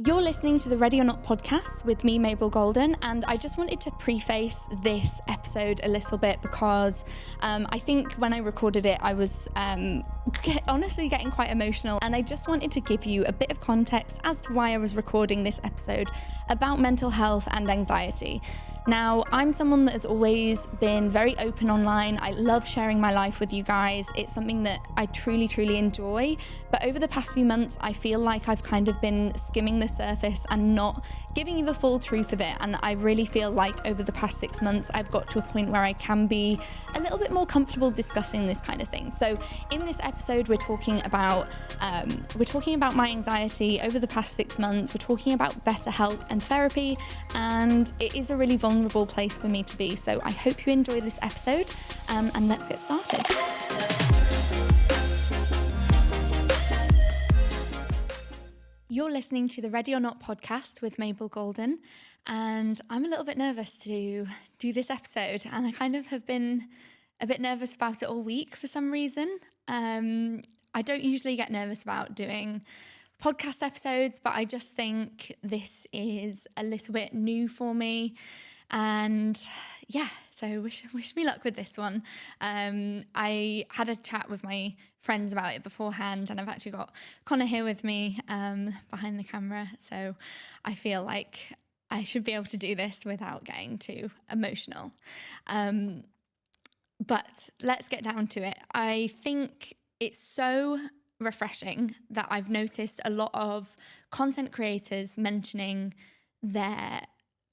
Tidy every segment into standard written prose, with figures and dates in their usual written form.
You're listening to the Ready or Not podcast with me, Mabel Golden, and I just wanted to preface this episode a little bit because I think when I recorded it, I was honestly getting quite emotional, and I just wanted to give you a bit of context as to why I was recording this episode about mental health and anxiety. Now, I'm someone that has always been very open online. I love sharing my life with you guys. It's something that I truly, truly enjoy. But over the past few months, I feel like I've kind of been skimming the surface and not giving you the full truth of it. And I really feel like over the past 6 months, I've got to a point where I can be a little bit more comfortable discussing this kind of thing. So in this episode, we're talking about my anxiety over the past 6 months. We're talking about better help and therapy, and it is a really vulnerable place for me to be. So I hope you enjoy this episode, and let's get started. You're listening to the Ready or Not podcast with Mabel Golden, and I'm a little bit nervous to do this episode, and I kind of have been a bit nervous about it all week for some reason. I don't usually get nervous about doing podcast episodes, but I just think this is a little bit new for me. And yeah, so wish me luck with this one. I had a chat with my friends about it beforehand, and I've actually got Connor here with me behind the camera, so I feel like I should be able to do this without getting too emotional. But let's get down to it. I think it's so refreshing that I've noticed a lot of content creators mentioning their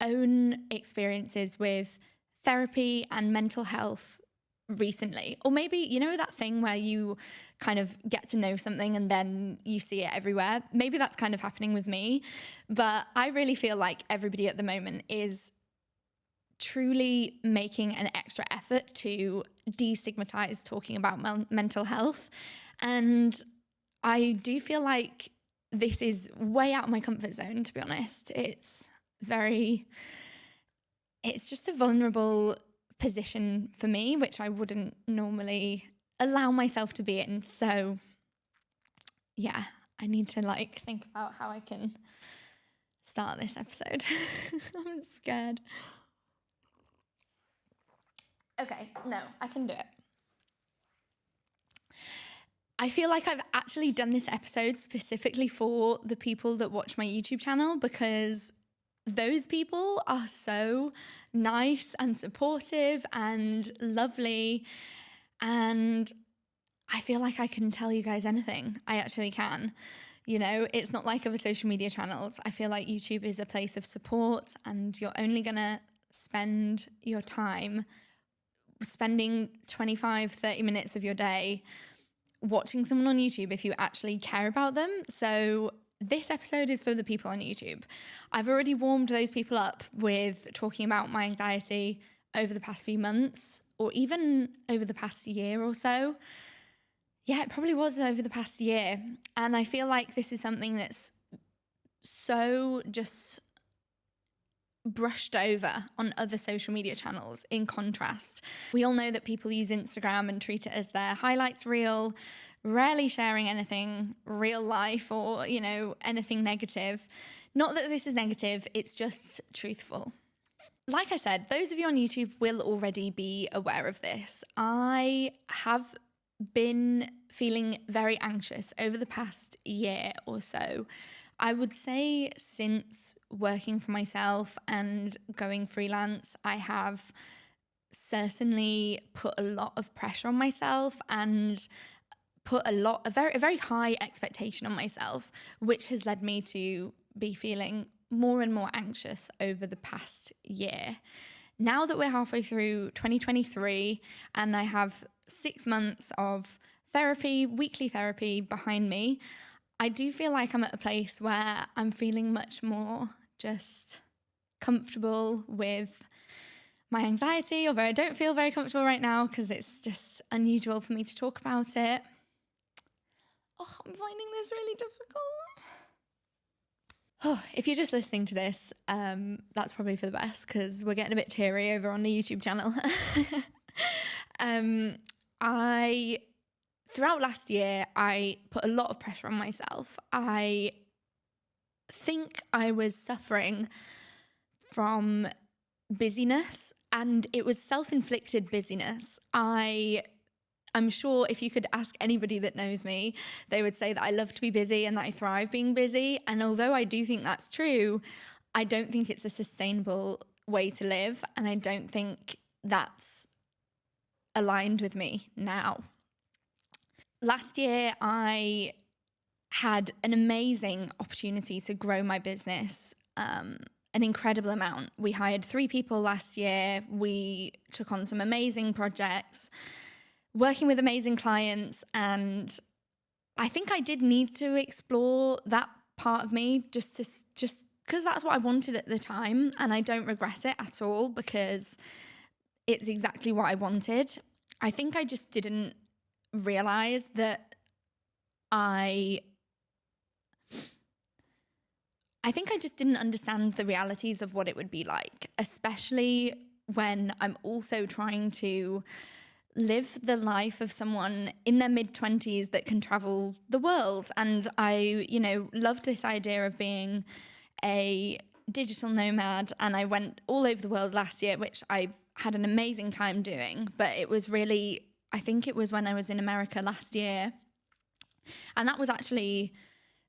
own experiences with therapy and mental health recently. Or maybe, you know, that thing where you kind of get to know something and then you see it everywhere. Maybe that's kind of happening with me, but I really feel like everybody at the moment is truly making an extra effort to destigmatize talking about mental health. And I do feel like this is way out of my comfort zone, to be honest. It's just a vulnerable position for me, which I wouldn't normally allow myself to be in. So yeah, I need to think about how I can start this episode. I'm scared. Okay, no, I can do it. I feel like I've actually done this episode specifically for the people that watch my YouTube channel, because those people are so nice and supportive and lovely, and I feel like I can tell you guys anything. I actually can. You know, it's not like other social media channels. I feel like YouTube is a place of support, and you're only gonna spend your time spending 25-30 minutes of your day watching someone on YouTube if you actually care about them. So this episode is for the people on YouTube. I've already warmed those people up with talking about my anxiety over the past few months, or even over the past year or so. Yeah, it probably was over the past year. And I feel like this is something that's so just brushed over on other social media channels. In contrast, we all know that people use Instagram and treat it as their highlights reel, rarely sharing anything real life or, you know, anything negative. Not that this is negative, it's just truthful. Like I said, those of you on YouTube will already be aware of this. I have been feeling very anxious over the past year or so. I would say since working for myself and going freelance, I have certainly put a lot of pressure on myself and put a very high expectation on myself, which has led me to be feeling more and more anxious over the past year. Now that we're halfway through 2023 and I have 6 months of therapy, weekly therapy behind me, I do feel like I'm at a place where I'm feeling much more just comfortable with my anxiety, although I don't feel very comfortable right now because it's just unusual for me to talk about it. Oh, I'm finding this really difficult. Oh, if you're just listening to this, that's probably for the best, because we're getting a bit teary over on the YouTube channel. Throughout last year, I put a lot of pressure on myself. I think I was suffering from busyness, and it was self-inflicted busyness. I'm sure if you could ask anybody that knows me, they would say that I love to be busy and that I thrive being busy. And although I do think that's true, I don't think it's a sustainable way to live. And I don't think that's aligned with me now. Last year, I had an amazing opportunity to grow my business, an incredible amount. We hired 3 people last year. We took on some amazing projects, working with amazing clients, and I think I did need to explore that part of me just because that's what I wanted at the time, and I don't regret it at all because it's exactly what I wanted. I think I just didn't realize that I think I just didn't understand the realities of what it would be like, especially when I'm also trying to live the life of someone in their mid-20s that can travel the world. And I, loved this idea of being a digital nomad, and I went all over the world last year, which I had an amazing time doing. But it was really, I think it was when I was in America last year. And that was actually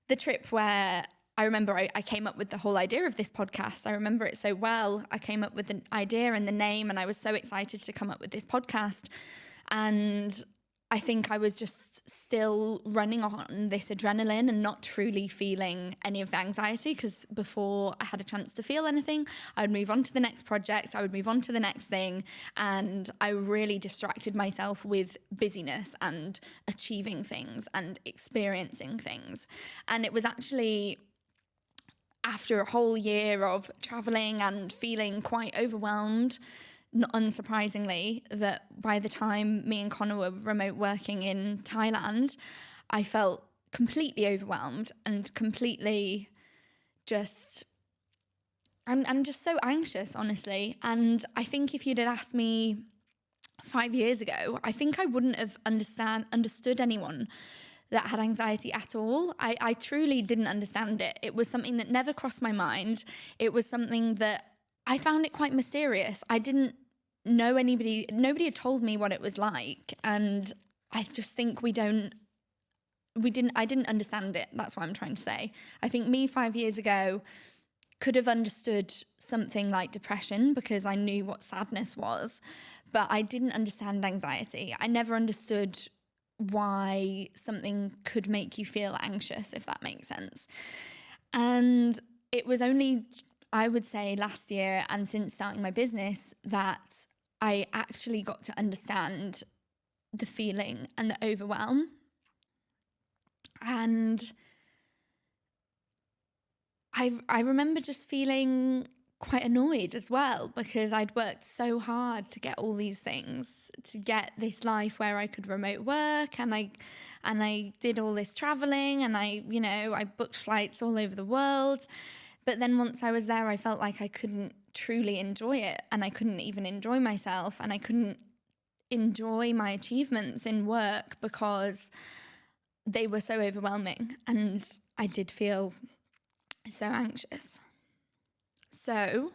the trip where I remember I came up with the whole idea of this podcast. I remember it so well. I came up with the idea and the name, and I was so excited to come up with this podcast. And I think I was just still running on this adrenaline and not truly feeling any of the anxiety, because before I had a chance to feel anything, I would move on to the next project, I would move on to the next thing, and I really distracted myself with busyness and achieving things and experiencing things. And it was actually after a whole year of traveling and feeling quite overwhelmed, not unsurprisingly, that by the time me and Connor were remote working in Thailand, I felt completely overwhelmed and completely just, I'm just so anxious, honestly. And I think if you'd had asked me 5 years ago, I think I wouldn't have understood anyone that had anxiety at all. I truly didn't understand it. It was something that never crossed my mind. It was something that I found it quite mysterious. I didn't know nobody had told me what it was like. And I just think I didn't understand it. That's what I'm trying to say. I think me 5 years ago could have understood something like depression because I knew what sadness was, but I didn't understand anxiety. I never understood why something could make you feel anxious, if that makes sense. And it was only, I would say, last year and since starting my business that I actually got to understand the feeling and the overwhelm. And I remember just feeling quite annoyed as well, because I'd worked so hard to get all these things, to get this life where I could remote work, and I did all this traveling, and I booked flights all over the world. But then once I was there, I felt like I couldn't truly enjoy it, and I couldn't even enjoy myself, and I couldn't enjoy my achievements in work because they were so overwhelming, and I did feel so anxious. So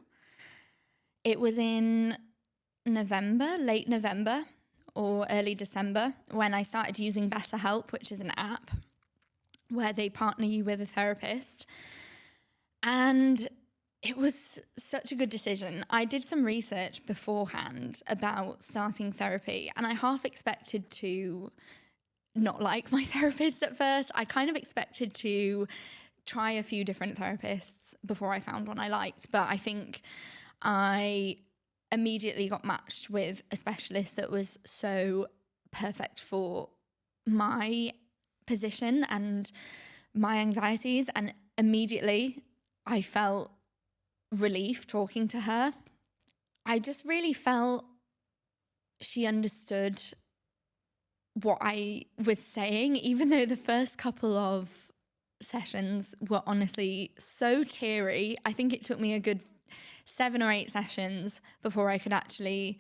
it was in November, late November or early December, when I started using BetterHelp, which is an app where they partner you with a therapist. And it was such a good decision. I did some research beforehand about starting therapy, and I half expected to not like my therapist at first. I kind of expected to try a few different therapists before I found one I liked, but I think I immediately got matched with a specialist that was so perfect for my position and my anxieties, and immediately I felt relief talking to her. I just really felt she understood what I was saying, even though the first couple of sessions were honestly so teary. I think it took me a good 7 or 8 sessions before I could actually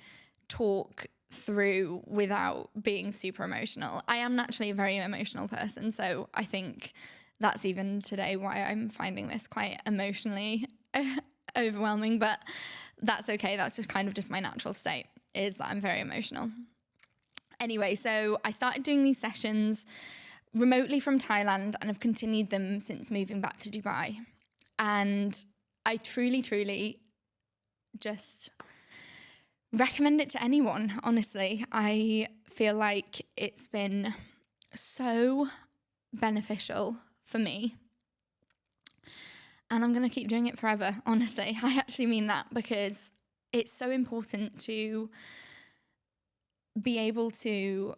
talk through without being super emotional. I am naturally a very emotional person, so I think that's even today why I'm finding this quite emotionally overwhelming, but that's okay. That's just kind of just my natural state, is that I'm very emotional. Anyway, so I started doing these sessions remotely from Thailand and have continued them since moving back to Dubai. And I truly, truly just recommend it to anyone, honestly. I feel like it's been so beneficial for me. And I'm going to keep doing it forever, honestly. I actually mean that, because it's so important to be able to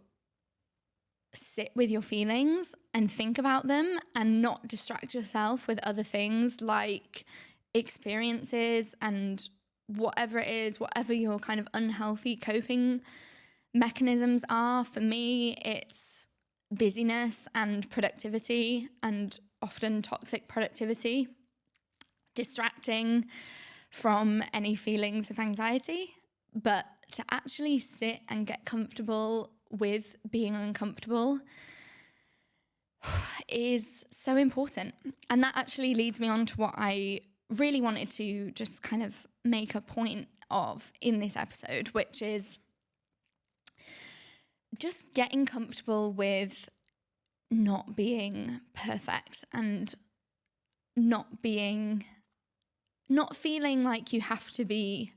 sit with your feelings and think about them and not distract yourself with other things like experiences and whatever it is, whatever your kind of unhealthy coping mechanisms are. For me, it's busyness and productivity, and often toxic productivity, distracting from any feelings of anxiety. But to actually sit and get comfortable with being uncomfortable is so important. And that actually leads me on to what I really wanted to just kind of make a point of in this episode, which is just getting comfortable with not being perfect and not feeling like you have to be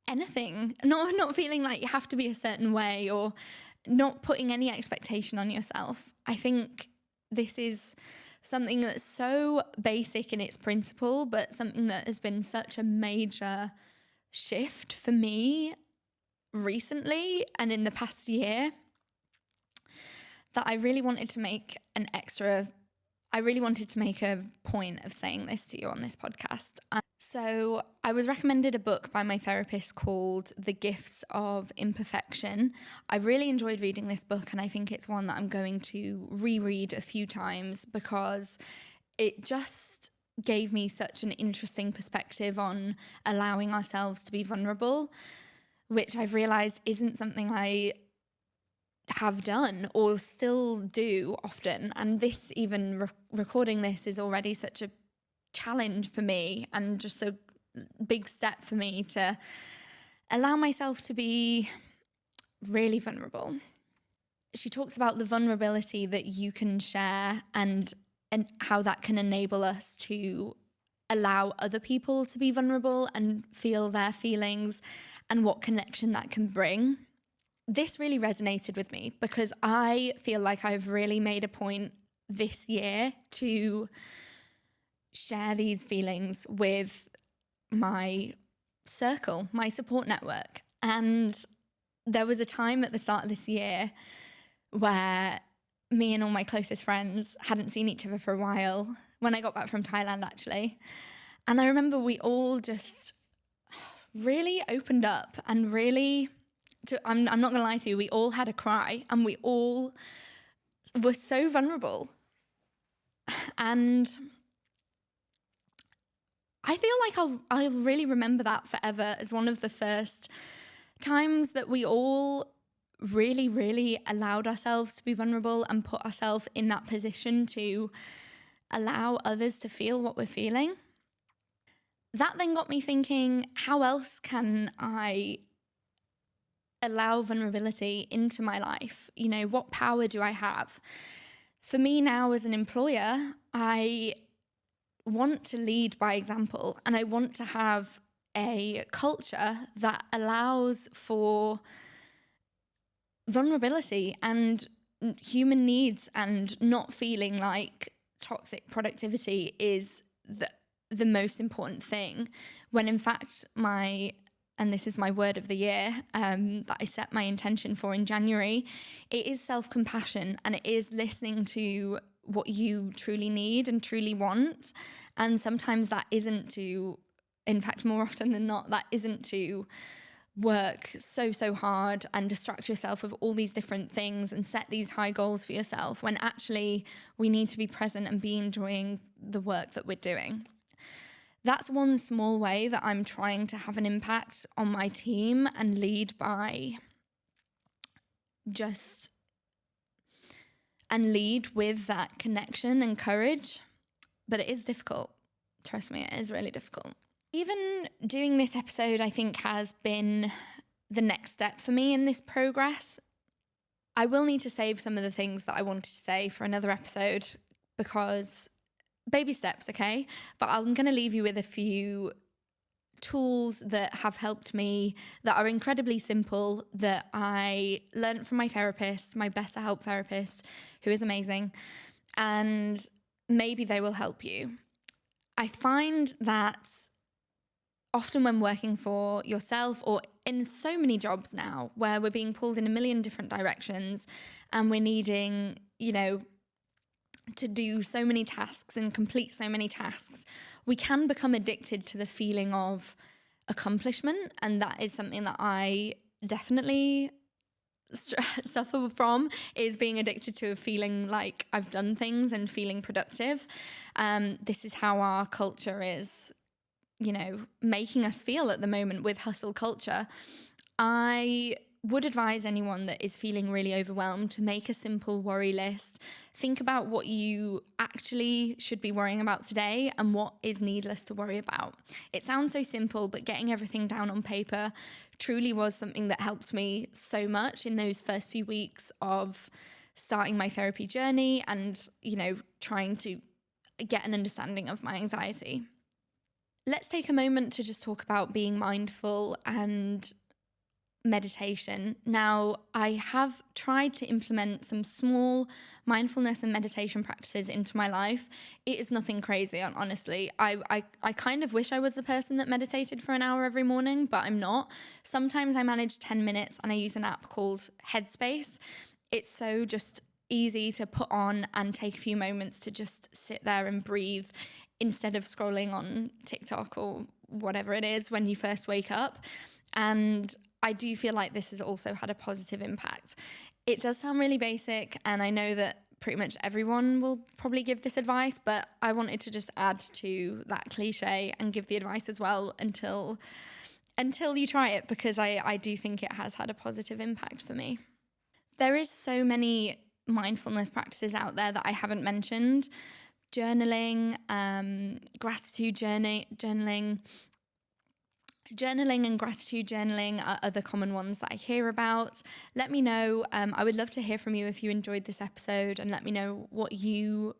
anything, not feeling like you have to be a certain way, or not putting any expectation on yourself. I think this is something that's so basic in its principle, but something that has been such a major shift for me recently and in the past year, that I really wanted to make a point of saying this to you on this podcast. So I was recommended a book by my therapist called The Gifts of Imperfection. I really enjoyed reading this book, and I think it's one that I'm going to reread a few times, because it just gave me such an interesting perspective on allowing ourselves to be vulnerable, which I've realized isn't something I have done or still do often. And this, even recording this, is already such a challenge for me, and just a big step for me to allow myself to be really vulnerable. She talks about the vulnerability that you can share and how that can enable us to allow other people to be vulnerable and feel their feelings, and what connection that can bring. This really resonated with me, because I feel like I've really made a point this year to share these feelings with my circle, my support network. And there was a time at the start of this year where me and all my closest friends hadn't seen each other for a while, when I got back from Thailand, actually. And I remember we all just really opened up and really, I'm not going to lie to you, we all had a cry, and we all were so vulnerable. And I feel like I'll really remember that forever as one of the first times that we all really, really allowed ourselves to be vulnerable and put ourselves in that position to allow others to feel what we're feeling. That then got me thinking, how else can I allow vulnerability into my life? You know, what power do I have? For me now as an employer, I want to lead by example, and I want to have a culture that allows for vulnerability and human needs, and not feeling like toxic productivity is the most important thing, when in fact and this is my word of the year that I set my intention for in January, it is self-compassion, and it is listening to what you truly need and truly want. And sometimes that isn't to, in fact, more often than not, that isn't to work so hard and distract yourself with all these different things and set these high goals for yourself, when actually we need to be present and be enjoying the work that we're doing. That's one small way that I'm trying to have an impact on my team and lead by just and lead with that connection and courage. But it is difficult. Trust me, it is really difficult. Even doing this episode, I think, has been the next step for me in this progress. I will need to save some of the things that I wanted to say for another episode because baby steps, okay? But I'm going to leave you with a few tools that have helped me, that are incredibly simple, that I learned from my therapist, my BetterHelp therapist, who is amazing, and maybe they will help you. I find that often when working for yourself, or in so many jobs now where we're being pulled in a million different directions and we're needing, to do so many tasks and complete so many tasks, we can become addicted to the feeling of accomplishment. And that is something that I definitely suffer from, is being addicted to a feeling like I've done things and feeling productive. This is how our culture is, making us feel at the moment with hustle culture. I would advise anyone that is feeling really overwhelmed to make a simple worry list. Think about what you actually should be worrying about today and what is needless to worry about. It sounds so simple, but getting everything down on paper truly was something that helped me so much in those first few weeks of starting my therapy journey and, trying to get an understanding of my anxiety. Let's take a moment to just talk about being mindful and meditation. Now, I have tried to implement some small mindfulness and meditation practices into my life. It is nothing crazy, honestly. I kind of wish I was the person that meditated for an hour every morning, but I'm not. Sometimes I manage 10 minutes and I use an app called Headspace. It's so just easy to put on and take a few moments to just sit there and breathe instead of scrolling on TikTok or whatever it is when you first wake up. And I do feel like this has also had a positive impact. It does sound really basic, and I know that pretty much everyone will probably give this advice, but I wanted to just add to that cliche and give the advice as well until you try it, because I do think it has had a positive impact for me. There is so many mindfulness practices out there that I haven't mentioned. Journaling, gratitude journaling and gratitude journaling are other common ones that I hear about. Let me know. I would love to hear from you if you enjoyed this episode, and let me know what you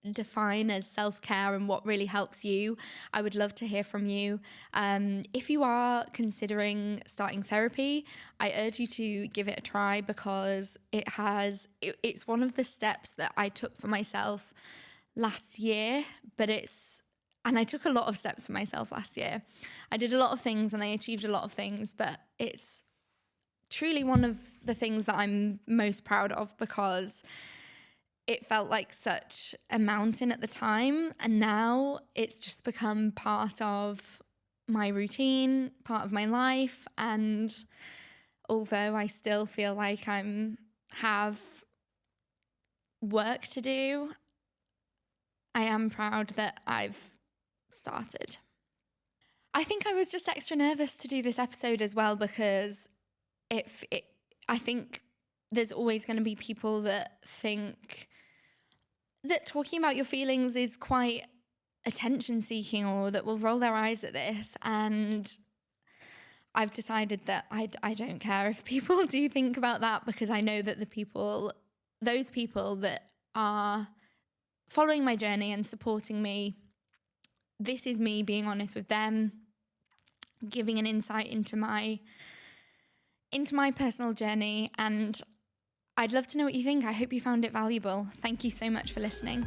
define as self-care and what really helps you. I would love to hear from you. If you are considering starting therapy, I urge you to give it a try, because it's one of the steps that I took for myself last year, and I took a lot of steps for myself last year. I did a lot of things and I achieved a lot of things, but it's truly one of the things that I'm most proud of, because it felt like such a mountain at the time, and now it's just become part of my routine, part of my life. And although I still feel like I have work to do, I am proud that I've started. I think I was just extra nervous to do this episode as well, because I think there's always going to be people that think that talking about your feelings is quite attention seeking, or that will roll their eyes at this. And I've decided that I don't care if people do think about that, because I know that those people that are following my journey and supporting me, this is me being honest with them, giving an insight into my personal journey. And I'd love to know what you think. I hope you found it valuable. Thank you so much for listening.